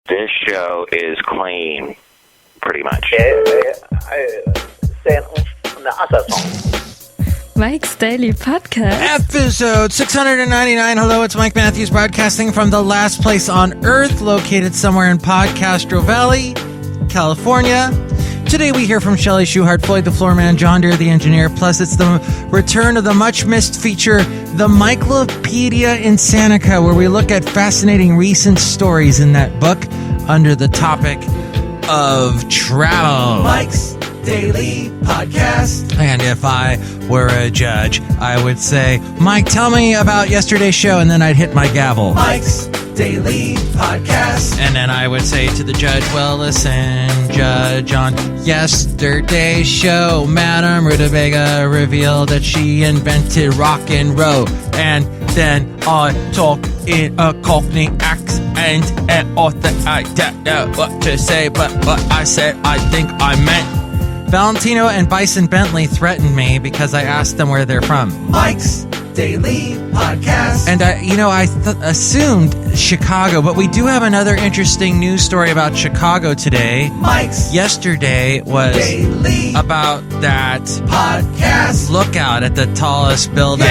This show is clean, pretty much. Mike's Daily Podcast. Episode 699. Hello, it's Mike Matthews broadcasting from the last place on Earth, located somewhere in Podcastro Valley, California. Today we hear from Chely Shoehart, Floyd the Floorman, John Deere the engineer, plus it's the return of the much-missed feature, the MIKELOPEDIA INSANICA, where we look at fascinating recent stories in that book under the topic of travel. Mike's Daily Podcast. And if I were a judge, I would say, Mike, tell me about yesterday's show, and then I'd hit my gavel. Mike's Daily Podcast. And then I would say to the judge, well, listen, Judge, on yesterday's show, Madame Rootabega revealed that she invented rock and roll. And then I talk in a Cockney accent, and author, I don't know what to say, but what I said, I think I meant. Valentino and Bison Bentley threatened me because I asked them where they're from. Mike's Daily Podcast. And I assumed Chicago, but we do have another interesting news story about Chicago today. Mike's yesterday was Daily about that podcast lookout at the tallest building,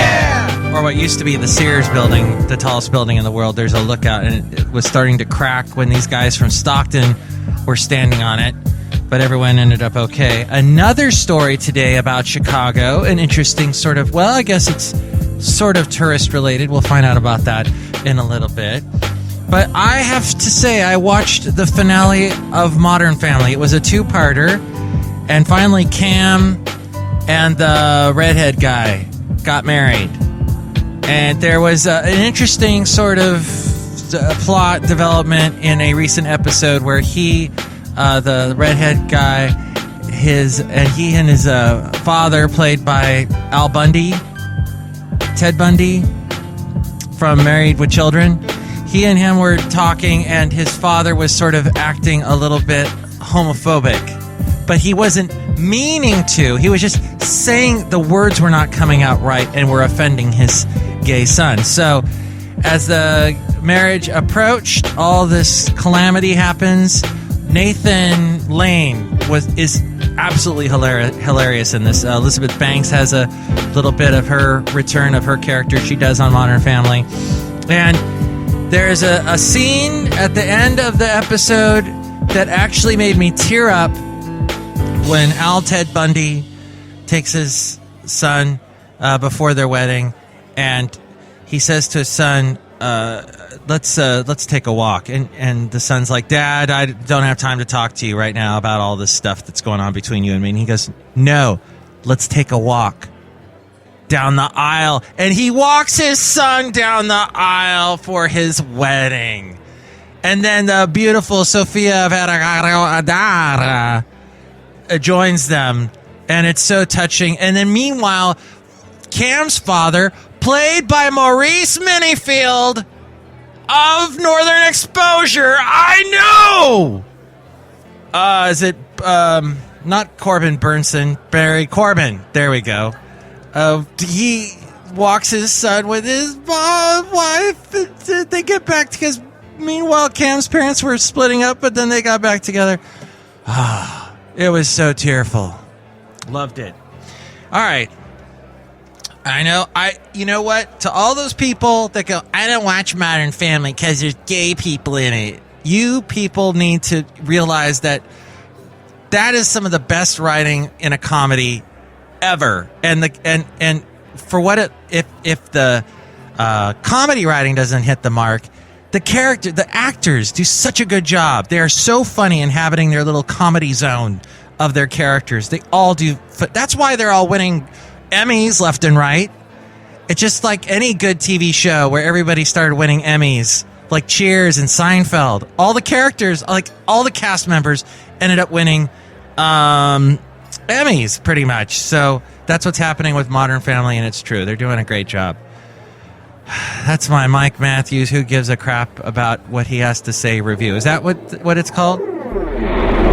or what used to be the Sears building, the tallest building in the world. There's a lookout, and it was starting to crack when these guys from Stockton were standing on it. But everyone ended up okay. Another story today about Chicago, an interesting sort of, well, I guess it's sort of tourist related. We'll find out about that in a little bit. But I have to say, I watched the finale of Modern Family. It was a two-parter. And finally, Cam and the redhead guy got married. And there was an interesting sort of plot development in a recent episode where the redhead guy, he and his father, played by Al Bundy, Ted Bundy, from Married with Children. He and him were talking, and his father was sort of acting a little bit homophobic. But he wasn't meaning to. He was just saying the words were not coming out right and were offending his gay son. So as the marriage approached, all this calamity happens. Nathan Lane is absolutely hilarious in this. Elizabeth Banks has a little bit of her return of her character she does on Modern Family. And there's a scene at the end of the episode that actually made me tear up when Ted Bundy takes his son before their wedding, and he says to his son, let's take a walk. And the son's like, Dad, I don't have time to talk to you right now about all this stuff that's going on between you and me. And he goes, no, let's take a walk down the aisle. And he walks his son down the aisle for his wedding. And then the beautiful Sofia Vergara joins them. And it's so touching. And then meanwhile, Cam's father, played by Maurice Minifield of Northern Exposure. I know! Is it, not Corbin Burnson, Barry Corbin. There we go. He walks his son with his wife. They get back because meanwhile, Cam's parents were splitting up, but then they got back together. It was so tearful. Loved it. All right. I know. You know what? To all those people that go, I don't watch Modern Family because there's gay people in it. You people need to realize that is some of the best writing in a comedy ever. And for what if the comedy writing doesn't hit the mark, the actors do such a good job. They are so funny inhabiting their little comedy zone of their characters. They all do. That's why they're all winning Emmys left and right. It's just like any good TV show where everybody started winning Emmys, like Cheers and Seinfeld. All the characters, like all the cast members, ended up winning Emmys pretty much. So that's what's happening with Modern Family, and it's true. They're doing a great job. That's my Mike Matthews, who gives a crap about what he has to say review. Is that what it's called?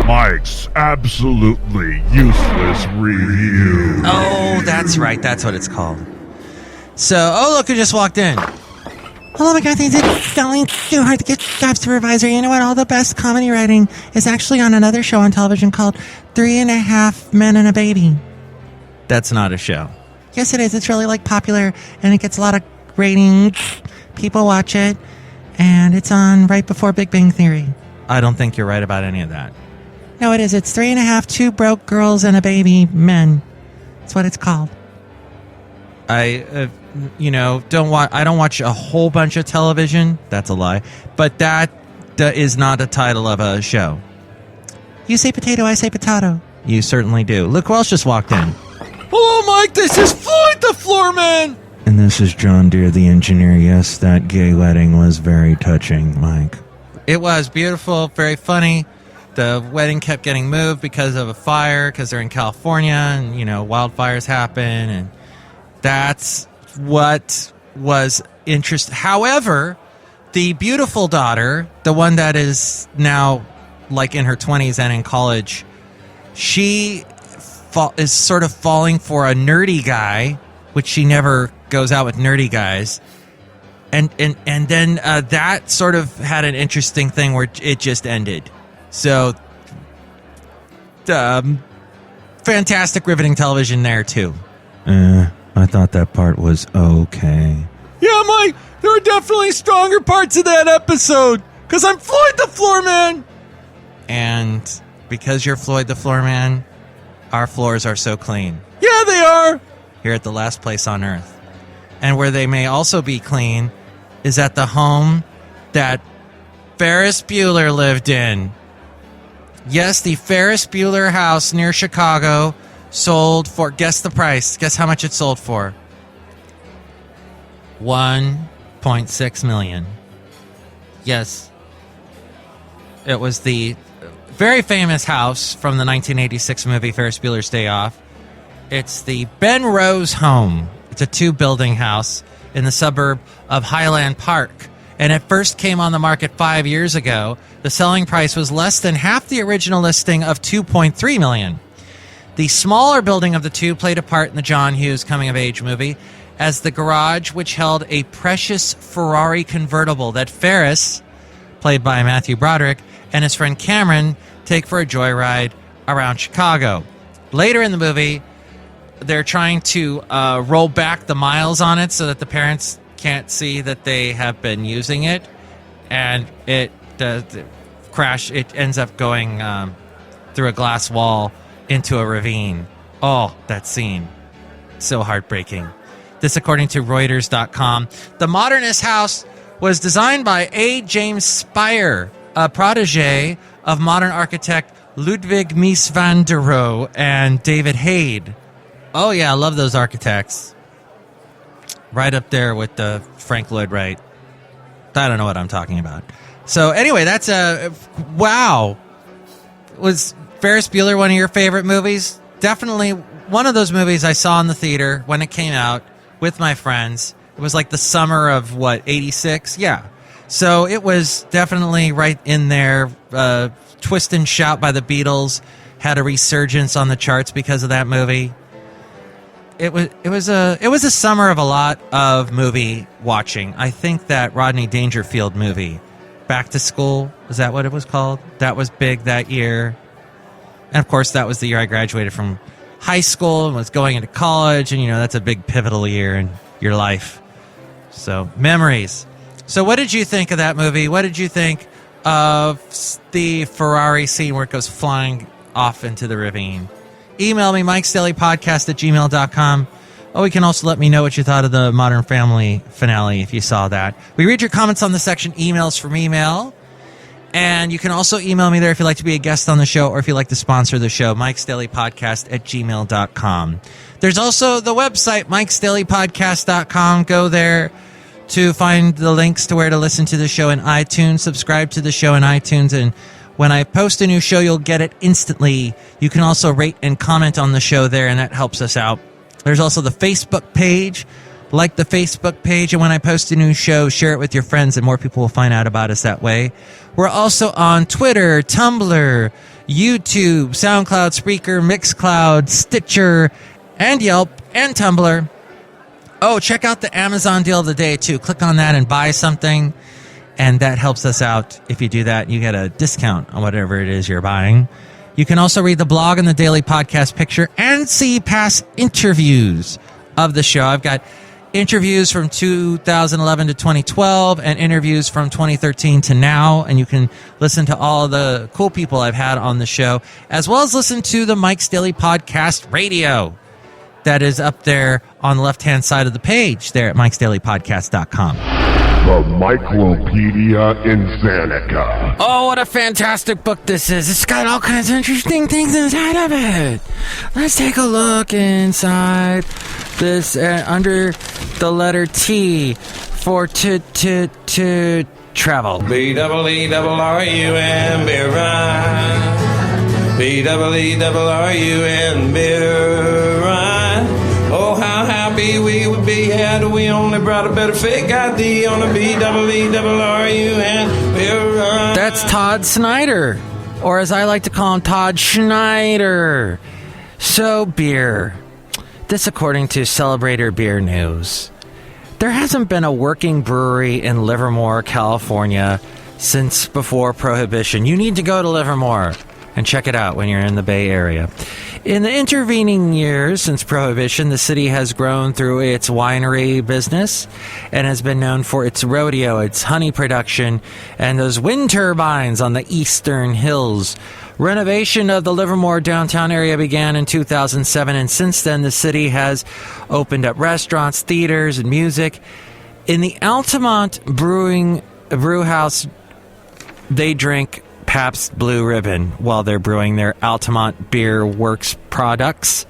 Mike's absolutely useless review. Oh, that's right. That's what it's called. So, look who just walked in. Hello, McCarthy. It's Chely Shoehart, the gift shop supervisor. You know what? All the best comedy writing is actually on another show on television called 3.5 Men and a Baby. That's not a show. Yes, it is. It's really popular, and it gets a lot of ratings. People watch it, and it's on right before Big Bang Theory. I don't think you're right about any of that. No, it is. It's 3.5, 2 broke girls and a baby men. That's what it's called. I don't watch a whole bunch of television. That's a lie. But that is not a title of a show. You say potato, I say potato. You certainly do. Look who else just walked in. Hello, Mike. This is Floyd the Floorman. And this is John Deere, the engineer. Yes, that gay wedding was very touching, Mike. It was beautiful, very funny. The wedding kept getting moved because of a fire, because they're in California, and, wildfires happen, and that's what was interesting. However, the beautiful daughter, the one that is now in her 20s and in college, she is sort of falling for a nerdy guy, which she never goes out with nerdy guys. And then that sort of had an interesting thing where it just ended. So, fantastic, riveting television there, too. I thought that part was okay. Yeah, Mike, there were definitely stronger parts of that episode, because I'm Floyd the Floorman. And because you're Floyd the Floorman, our floors are so clean. Yeah, they are. Here at the last place on Earth. And where they may also be clean is at the home that Ferris Bueller lived in. Yes, the Ferris Bueller house near Chicago sold for, guess the price. Guess how much it sold for? $1.6 million. Yes. It was the very famous house from the 1986 movie Ferris Bueller's Day Off. It's the Ben Rose home. It's a 2-building house in the suburb of Highland Park. And it first came on the market 5 years ago. The selling price was less than half the original listing of $2.3 million. The smaller building of the two played a part in the John Hughes coming-of-age movie as the garage, which held a precious Ferrari convertible that Ferris, played by Matthew Broderick, and his friend Cameron take for a joyride around Chicago. Later in the movie, they're trying to roll back the miles on it so that the parents can't see that they have been using it, and it crash. It ends up going through a glass wall into a ravine. Oh, that scene. So heartbreaking. This according to Reuters.com. The modernist house was designed by A. James Speyer, a protege of modern architect Ludwig Mies van der Rohe and David Hayde. Oh, yeah, I love those architects. Right up there with the Frank Lloyd Wright. I don't know what I'm talking about. So anyway, that's wow. Was Ferris Bueller one of your favorite movies? Definitely one of those movies I saw in the theater when it came out with my friends. It was like the summer of, 86? Yeah. So it was definitely right in there. Twist and Shout by the Beatles had a resurgence on the charts because of that movie. It was a summer of a lot of movie watching. I think that Rodney Dangerfield movie, Back to School, is that what it was called? That was big that year. And of course, that was the year I graduated from high school and was going into college, and that's a big pivotal year in your life. So, memories. So what did you think of that movie? What did you think of the Ferrari scene where it goes flying off into the ravine? Email me, MIKES-DAILY-PODCAST@gmail.com. Oh, you can also let me know what you thought of the Modern Family finale if you saw that. We read your comments on the section Emails from Email. And you can also email me there if you'd like to be a guest on the show or if you'd like to sponsor the show, MIKES-DAILY-PODCAST@gmail.com. There's also the website, MIKES-DAILY-PODCAST.com. Go there to find the links to where to listen to the show in iTunes. Subscribe to the show in iTunes, and when I post a new show, you'll get it instantly. You can also rate and comment on the show there, and that helps us out. There's also the Facebook page. Like the Facebook page, and when I post a new show, share it with your friends, and more people will find out about us that way. We're also on Twitter, Tumblr, YouTube, SoundCloud, Spreaker, Mixcloud, Stitcher, and Yelp, and Tumblr. Oh, check out the Amazon deal of the day, too. Click on that and buy something, and that helps us out. If you do that, you get a discount on whatever it is you're buying. You can also read the blog and the daily podcast picture and see past interviews of the show. I've got interviews from 2011 to 2012 and interviews from 2013 to now, and you can listen to all the cool people I've had on the show, as well as listen to the Mike's Daily Podcast Radio that is up there on the left-hand side of the page there at mikesdailypodcast.com. The MIKELOPEDIA INSANICA. Oh, what a fantastic book this is. It's got all kinds of interesting things inside of it. Let's take a look inside this under the letter T for travel. B-double-E-double-R-U-N, beer ride. B-double-E-double-R-U-N, beer ride. Oh, how happy we would be had we only brought a better fake ID on a B-double-E-double-R-U-N, beer ride. That's Todd Snyder, or as I like to call him, Todd Schneider. So, beer. This according to Celebrator Beer News. There hasn't been a working brewery in Livermore, California since before Prohibition. You need to go to Livermore and check it out when you're in the Bay Area. In the intervening years since Prohibition, the city has grown through its winery business and has been known for its rodeo, its honey production, and those wind turbines on the eastern hills. Renovation of the Livermore downtown area began in 2007, and since then the city has opened up restaurants, theaters, and music. In the Altamont brew house, they drink Pabst Blue Ribbon while they're brewing their Altamont Beer Works products.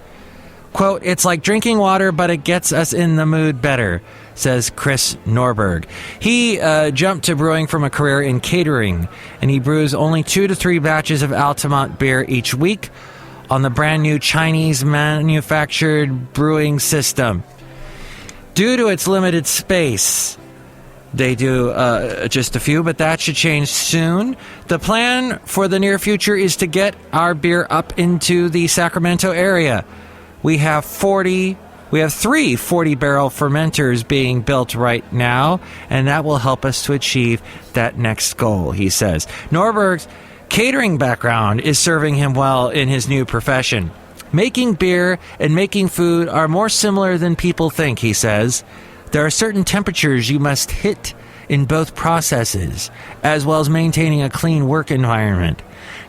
Quote, "It's like drinking water, but it gets us in the mood better," says Chris Norberg. He jumped to brewing from a career in catering, and he brews only 2 to 3 batches of Altamont beer each week on the brand new Chinese manufactured brewing system. Due to its limited space, they do just a few, but that should change soon. The plan for the near future is to get our beer up into the Sacramento area. We have 3 40-barrel fermenters being built right now, and that will help us to achieve that next goal, he says. Norberg's catering background is serving him well in his new profession. Making beer and making food are more similar than people think, he says. There are certain temperatures you must hit in both processes, as well as maintaining a clean work environment.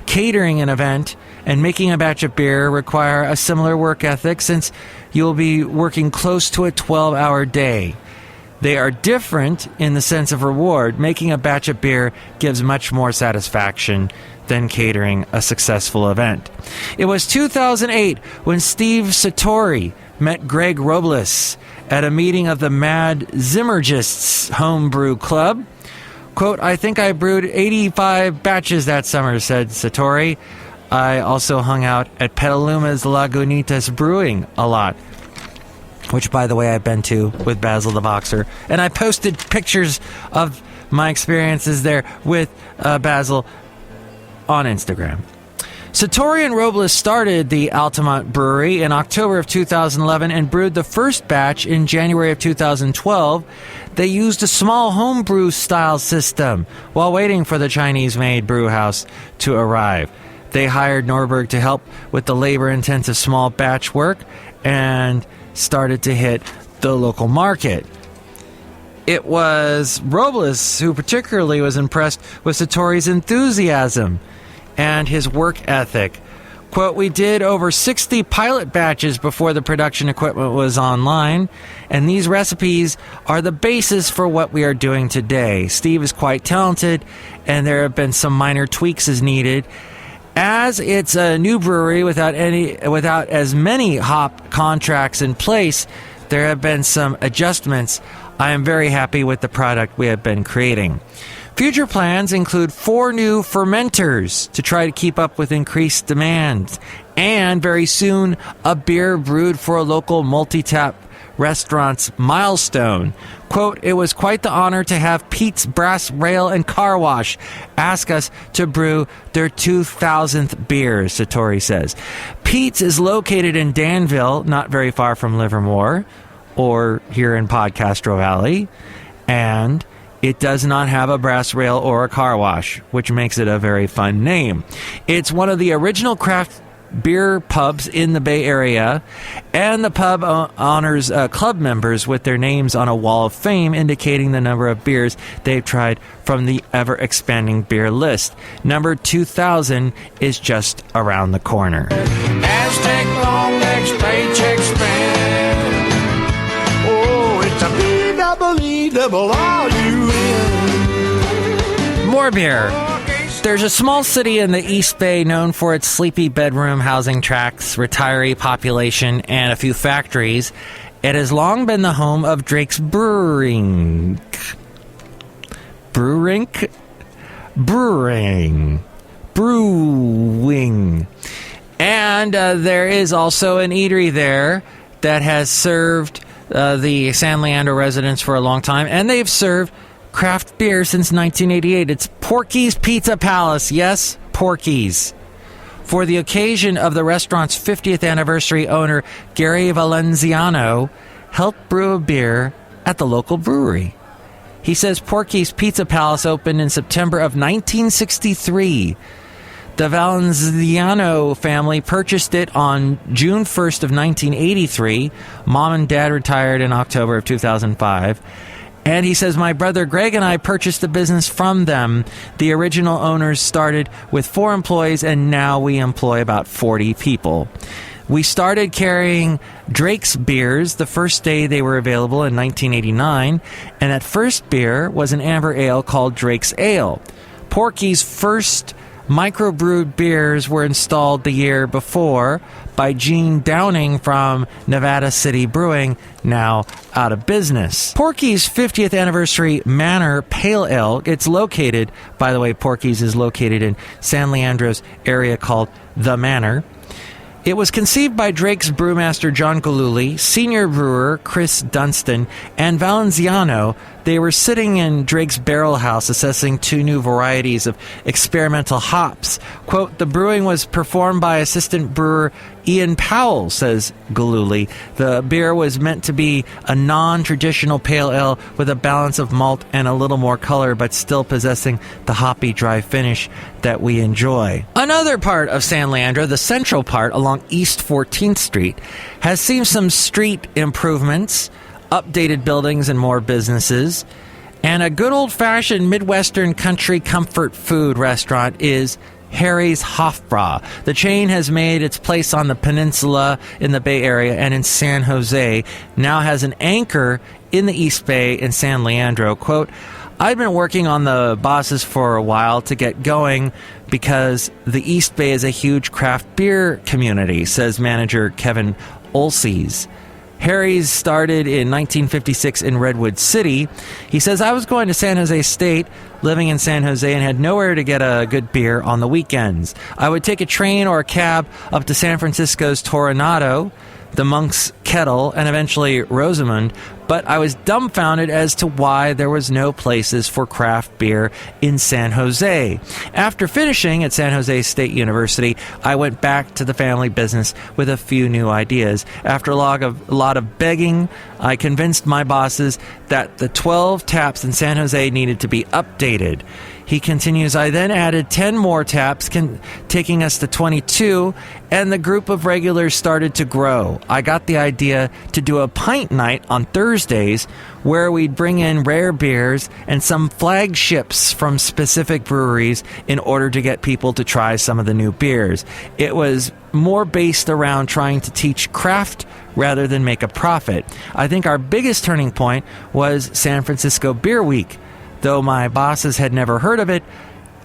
Catering an event and making a batch of beer require a similar work ethic since you'll be working close to a 12-hour day. They are different in the sense of reward. Making a batch of beer gives much more satisfaction than catering a successful event. It was 2008 when Steve Satori met Greg Robles at a meeting of the Mad Zimmergists Homebrew Club. Quote, "I think I brewed 85 batches that summer," said Satori. "I also hung out at Petaluma's Lagunitas Brewing a lot," which, by the way, I've been to with Basil the Boxer. And I posted pictures of my experiences there with Basil on Instagram. Satori and Robles started the Altamont Brewery in October of 2011 and brewed the first batch in January of 2012. They used a small homebrew style system while waiting for the Chinese-made brew house to arrive. They hired Norberg to help with the labor-intensive small batch work and started to hit the local market. It was Robles who particularly was impressed with Satori's enthusiasm and his work ethic. Quote, "We did over 60 pilot batches before the production equipment was online, and these recipes are the basis for what we are doing today. Steve is quite talented, and there have been some minor tweaks as needed. As it's a new brewery without as many hop contracts in place, there have been some adjustments. I am very happy with the product we have been creating. Future plans include 4 new fermenters to try to keep up with increased demand, and very soon a beer brewed for a local multi-tap restaurant's milestone. Quote, "It was quite the honor to have Pete's Brass Rail and Car Wash ask us to brew their 2,000th beer," Satori says. Pete's is located in Danville, not very far from Livermore. or here in Podcastro Valley, and it does not have a brass rail or a car wash, which makes it a very fun name. It's one of the original craft beer pubs in the Bay Area, and the pub honors club members with their names on a wall of fame indicating the number of beers they've tried from the ever-expanding beer list. Number 2000 is just around the corner. Aztec long next paycheck span. Oh, it's a B-double-E-double-R-U-N. More beer. There's a small city in the East Bay known for its sleepy bedroom housing tracts, retiree population, and a few factories. It has long been the home of Drake's Brewing. And there is also an eatery there that has served the San Leandro residents for a long time, and they've served craft beer since 1988. It's Porky's Pizza Palace. Yes, Porky's. For the occasion of the restaurant's 50th anniversary, owner Gary Valentino helped brew a beer at the local brewery. He says Porky's Pizza Palace opened in September of 1963. The Valentino family purchased it on June 1st of 1983. Mom and Dad retired in October of 2005. And he says, my brother Greg and I purchased the business from them. The original owners started with 4 employees, and now we employ about 40 people. We started carrying Drake's beers the first day they were available in 1989, and that first beer was an amber ale called Drake's Ale. Porky's first microbrewed beers were installed the year before by Gene Downing from Nevada City Brewing, now out of business. Porky's 50th anniversary Manor Pale Ale, it's located, by the way, Porky's is located in San Leandro's area called The Manor. It was conceived by Drake's brewmaster John Galuli, senior brewer Chris Dunstan, and Valentino. They were sitting in Drake's barrel house assessing 2 new varieties of experimental hops. Quote, the brewing was performed by assistant brewer Ian Powell, says Galuli. The beer was meant to be a non-traditional pale ale with a balance of malt and a little more color, but still possessing the hoppy, dry finish that we enjoy. Another part of San Leandro, the central part along East 14th Street, has seen some street improvements, updated buildings, and more businesses. And a good old-fashioned Midwestern country comfort food restaurant is Harry's Hofbräu. The chain has made its place on the peninsula in the Bay Area and in San Jose, now has an anchor in the East Bay in San Leandro. Quote, I've been working on the bosses for a while to get going because the East Bay is a huge craft beer community, says manager Kevin Olses. Harry's started in 1956 in Redwood City. He says, I was going to San Jose State, living in San Jose, and had nowhere to get a good beer on the weekends. I would take a train or a cab up to San Francisco's Toronado, the Monk's Kettle, and eventually Rosamond, but I was dumbfounded as to why there was no places for craft beer in San Jose. After finishing at San Jose State University, I went back to the family business with a few new ideas. After a lot of begging, I convinced my bosses that the 12 taps in San Jose needed to be updated. He continues, I then added 10 more taps, taking us to 22, and the group of regulars started to grow. I got the idea to do a pint night on Thursdays where we'd bring in rare beers and some flagships from specific breweries in order to get people to try some of the new beers. It was more based around trying to teach craft rather than make a profit. I think our biggest turning point was San Francisco Beer Week. Though my bosses had never heard of it,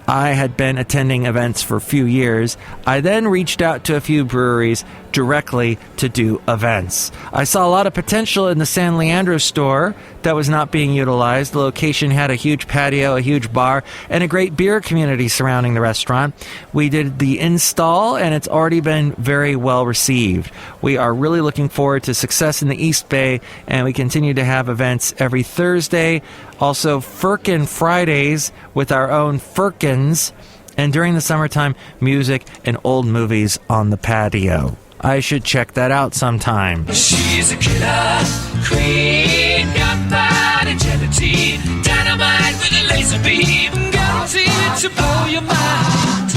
I had been attending events for a few years. I then reached out to a few breweries directly to do events. I saw a lot of potential in the San Leandro store that was not being utilized. The location had a huge patio, a huge bar, and a great beer community surrounding the restaurant. We did the install, and it's already been very well received. We are really looking forward to success in the East Bay, and we continue to have events every Thursday. Also, Firkin Fridays with our own Firkins, and during the summertime, music and old movies on the patio. I should check that out sometime. She's a killer queen, gunpowder and gelatine, dynamite with a laser beam, guaranteed to blow your mind.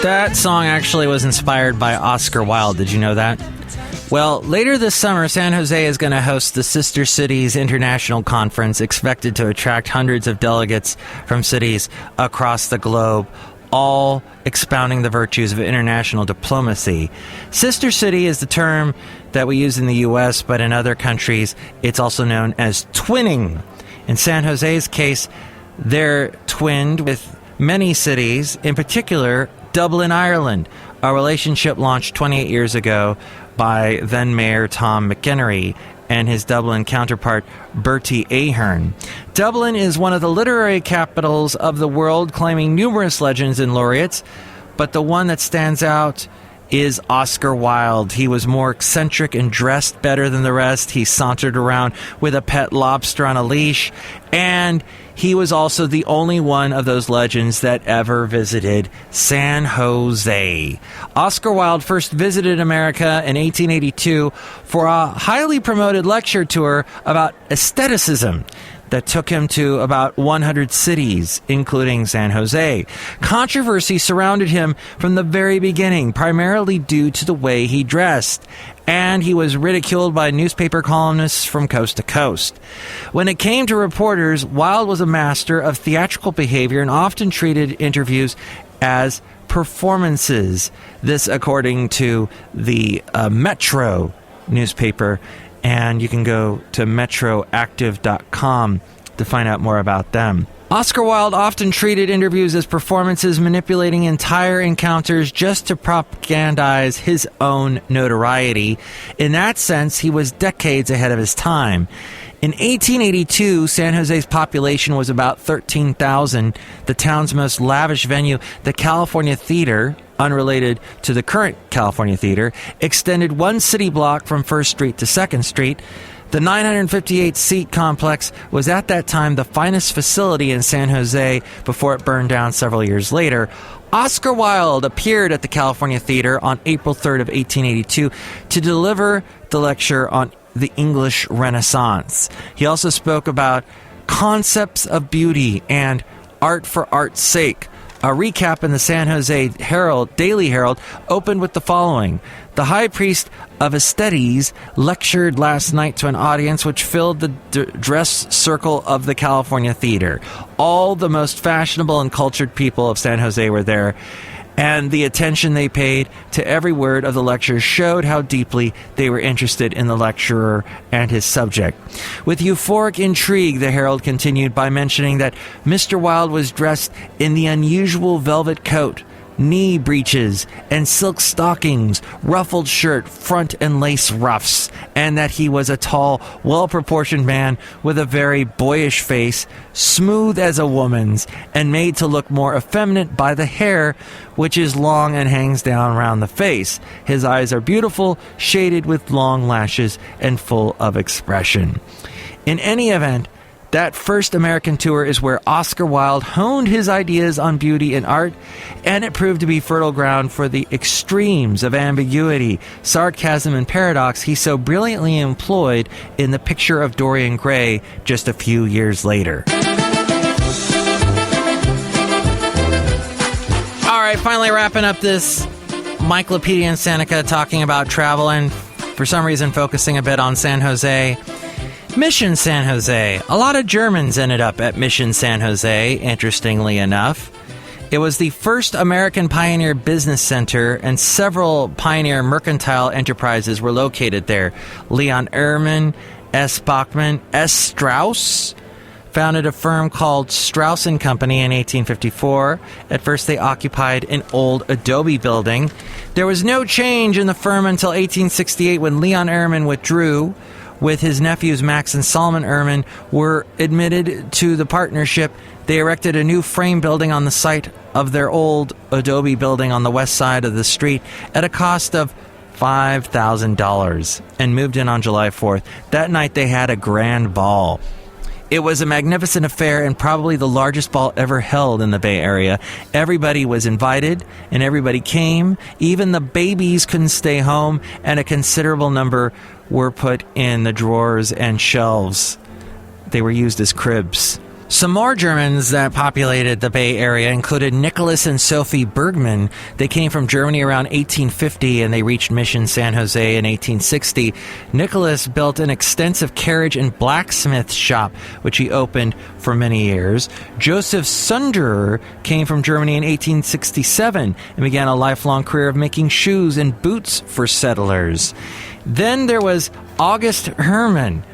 That song actually was inspired by Oscar Wilde. Did you know that? Well, later this summer, San Jose is going to host the Sister Cities International Conference, expected to attract hundreds of delegates from cities across the globe, all expounding the virtues of international diplomacy. Sister city is the term that we use in the U.S., but in other countries, it's also known as twinning. In San Jose's case, they're twinned with many cities, in particular, Dublin, Ireland. A relationship launched 28 years ago by then-Mayor Tom McInerney and his Dublin counterpart, Bertie Ahern. Dublin is one of the literary capitals of the world, claiming numerous legends and laureates, but the one that stands out is Oscar Wilde. He was more eccentric and dressed better than the rest. He sauntered around with a pet lobster on a leash, and he was also the only one of those legends that ever visited San Jose. Oscar Wilde first visited America in 1882 for a highly promoted lecture tour about aestheticism that took him to about 100 cities, including San Jose. Controversy surrounded him from the very beginning, primarily due to the way he dressed, and he was ridiculed by newspaper columnists from coast to coast. When it came to reporters, Wilde was a master of theatrical behavior and often treated interviews as performances. This according to the Metro newspaper, and you can go to metroactive.com to find out more about them. Oscar Wilde often treated interviews as performances, manipulating entire encounters just to propagandize his own notoriety. In that sense, he was decades ahead of his time. In 1882, San Jose's population was about 13,000. The town's most lavish venue, the California Theater, unrelated to the current California Theater, extended one city block from 1st Street to 2nd Street. The 958-seat complex was at that time the finest facility in San Jose before it burned down several years later. Oscar Wilde appeared at the California Theater on April 3rd of 1882 to deliver the lecture on the English Renaissance. He also spoke about concepts of beauty and art for art's sake. A recap in the San Jose Daily Herald opened with the following. The high priest of aesthetes lectured last night to an audience which filled the dress circle of the California Theater. All the most fashionable and cultured people of San Jose were there, and the attention they paid to every word of the lecture showed how deeply they were interested in the lecturer and his subject. With euphoric intrigue, the Herald continued by mentioning that Mr. Wilde was dressed in the unusual velvet coat, knee breeches, and silk stockings, ruffled shirt, front and lace ruffs, and that he was a tall, well-proportioned man with a very boyish face, smooth as a woman's, and made to look more effeminate by the hair, which is long and hangs down round the face. His eyes are beautiful, shaded with long lashes, and full of expression. In any event, that first American tour is where Oscar Wilde honed his ideas on beauty and art, and it proved to be fertile ground for the extremes of ambiguity, sarcasm, and paradox he so brilliantly employed in The Picture of Dorian Gray just a few years later. All right, finally wrapping up this MIKELOPEDIA INSANICA, talking about travel and for some reason focusing a bit on San Jose. Mission San Jose. A lot of Germans ended up at Mission San Jose, interestingly enough. It was the first American pioneer business center, and several pioneer mercantile enterprises were located there. Leon Ehrman, S. Bachman, S. Strauss founded a firm called Strauss & Company in 1854. At first, they occupied an old adobe building. There was no change in the firm until 1868 when Leon Ehrman withdrew, with his nephews Max and Solomon Ehrman were admitted to the partnership. They erected a new frame building on the site of their old adobe building on the west side of the street at a cost of $5,000 and moved in on July 4th. That night they had a grand ball. It was a magnificent affair and probably the largest ball ever held in the Bay Area. Everybody was invited and everybody came. Even the babies couldn't stay home, and a considerable number were put in the drawers and shelves. They were used as cribs. Some more Germans that populated the Bay Area included Nicholas and Sophie Bergman. They came from Germany around 1850 and they reached Mission San Jose in 1860. Nicholas built an extensive carriage and blacksmith shop, which he opened for many years. Joseph Sunderer came from Germany in 1867 and began a lifelong career of making shoes and boots for settlers. Then there was August Hermann,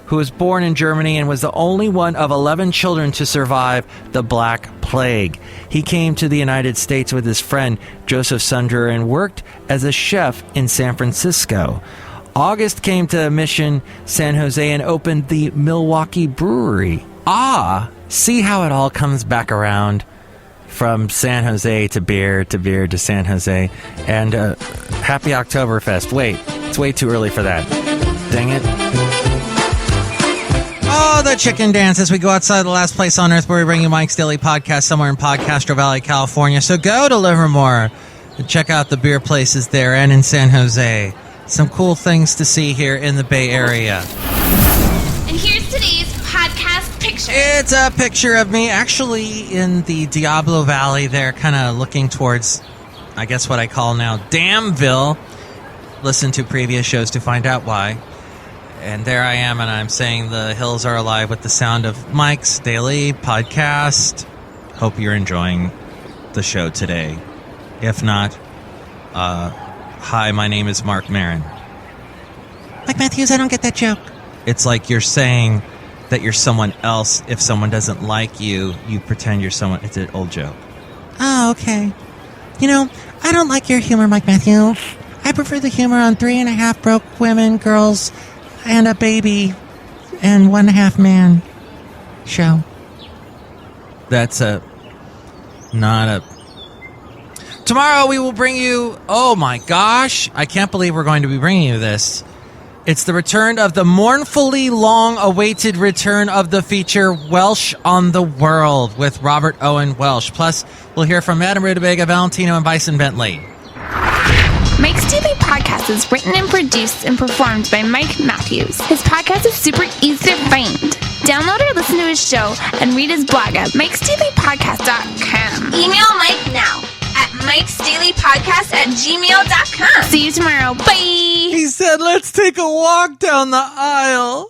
who was born in Germany and was the only one of 11 children to survive the Black Plague. He came to the United States with his friend Joseph Sunderer and worked as a chef in San Francisco. August came to Mission San Jose and opened the Milwaukee Brewery. See how it all comes back around from San Jose to beer to San Jose. And happy Oktoberfest. Wait, it's way too early for that. Dang it. Oh, the chicken dance as we go outside the last place on earth where we bring you Mike's Daily Podcast somewhere in Castro Valley, California. So go to Livermore and check out the beer places there and in San Jose. Some cool things to see here in the Bay Area. And here's today's podcast picture. It's a picture of me actually in the Diablo Valley there, kind of looking towards, I guess what I call now, Damville. Listen to previous shows to find out why. And there I am, and I'm saying the hills are alive with the sound of Mike's Daily Podcast. Hope you're enjoying the show today. If not, hi, my name is Mark Maron. Mike Matthews, I don't get that joke. It's like you're saying that you're someone else. If someone doesn't like you, you pretend you're someone. It's an old joke. Oh, okay. You know, I don't like your humor, Mike Matthews. I prefer the humor on 3.5 Broke Women, Girls, and a Baby, and 1.5 Man show. That's not a... Tomorrow we will bring you... Oh my gosh, I can't believe we're going to be bringing you this. It's the return of the mournfully long-awaited return of the feature Welsh on the World with Robert Owen Welsh. Plus, we'll hear from Madame Rootabega, Valentino, and Bison Bentley. Mike's Daily Podcast is written and produced and performed by Mike Matthews. His podcast is super easy to find. Download or listen to his show and read his blog at MIKEs-DAILY-PODCAST.com. Email Mike now at MIKES-DAILY-PODCAST@gmail.com. See you tomorrow. Bye! He said, let's take a walk down the aisle.